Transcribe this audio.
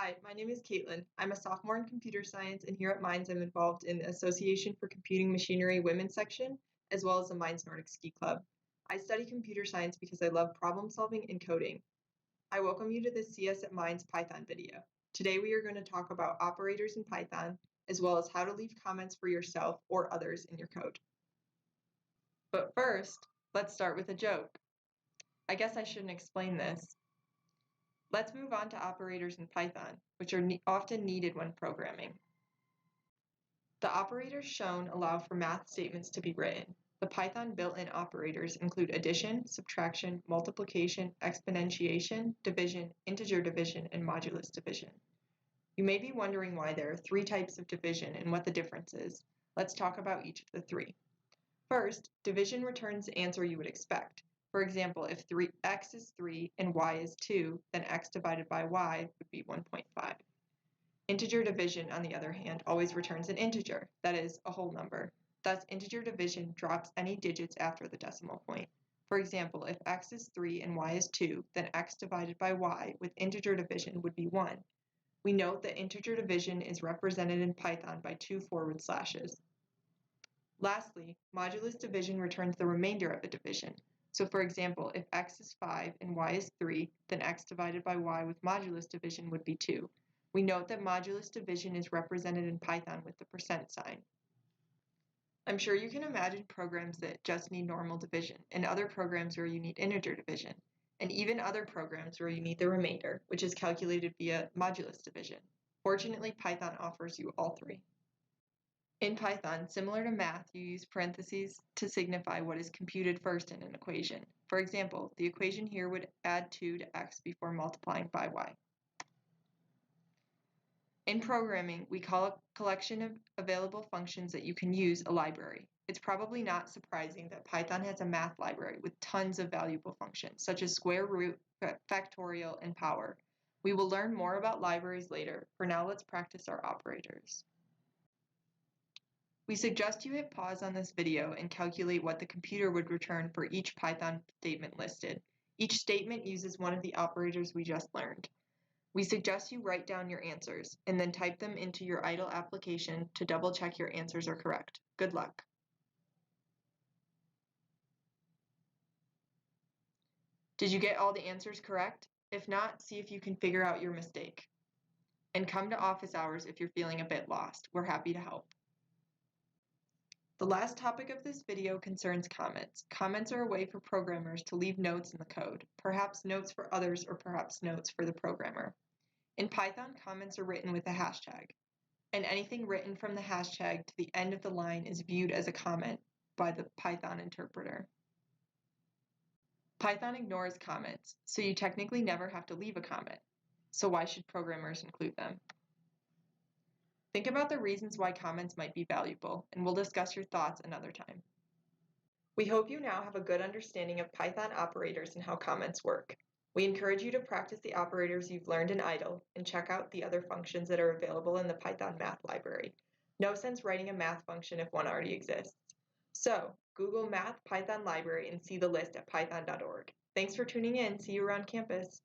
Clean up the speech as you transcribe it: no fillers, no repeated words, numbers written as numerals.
Hi, my name is Katelyn. I'm a sophomore in computer science, and here at Mines I'm involved in the Association for Computing Machinery Women's section, as well as the Mines Nordic Ski Club. I study computer science because I love problem solving and coding. I welcome you to this CS at Mines Python video. Today we are going to talk about operators in Python, as well as how to leave comments for yourself or others in your code. But first, let's start with a joke. I guess I shouldn't explain this. Let's move on to operators in Python, which are often needed when programming. The operators shown allow for math statements to be written. The Python built-in operators include addition, subtraction, multiplication, exponentiation, division, integer division, and modulus division. You may be wondering why there are 3 types of division and what the difference is. Let's talk about each of the 3. First, division returns the answer you would expect. For example, if x is 3 and y is 2, then x divided by y would be 1.5. Integer division, on the other hand, always returns an integer, that is, a whole number. Thus, integer division drops any digits after the decimal point. For example, if x is 3 and y is 2, then x divided by y with integer division would be 1. We note that integer division is represented in Python by 2 forward slashes. Lastly, modulus division returns the remainder of a division. So for example, if x is 5 and y is 3, then x divided by y with modulus division would be 2. We note that modulus division is represented in Python with the % sign. I'm sure you can imagine programs that just need normal division, and other programs where you need integer division, and even other programs where you need the remainder, which is calculated via modulus division. Fortunately, Python offers you all 3. In Python, similar to math, you use parentheses to signify what is computed first in an equation. For example, the equation here would add 2 to x before multiplying by y. In programming, we call a collection of available functions that you can use a library. It's probably not surprising that Python has a math library with tons of valuable functions, such as square root, factorial, and power. We will learn more about libraries later. For now, let's practice our operators. We suggest you hit pause on this video and calculate what the computer would return for each Python statement listed. Each statement uses one of the operators we just learned. We suggest you write down your answers and then type them into your idle application to double check your answers are correct. Good luck. Did you get all the answers correct? If not, see if you can figure out your mistake. And come to office hours if you're feeling a bit lost. We're happy to help. The last topic of this video concerns comments. Comments are a way for programmers to leave notes in the code, perhaps notes for others or perhaps notes for the programmer. In Python, comments are written with a hashtag, and anything written from the hashtag to the end of the line is viewed as a comment by the Python interpreter. Python ignores comments, so you technically never have to leave a comment. So why should programmers include them? Think about the reasons why comments might be valuable, and we'll discuss your thoughts another time. We hope you now have a good understanding of Python operators and how comments work. We encourage you to practice the operators you've learned in idle and check out the other functions that are available in the Python math library. No sense writing a math function if one already exists. So, Google Math Python Library and see the list at python.org. Thanks for tuning in. See you around campus.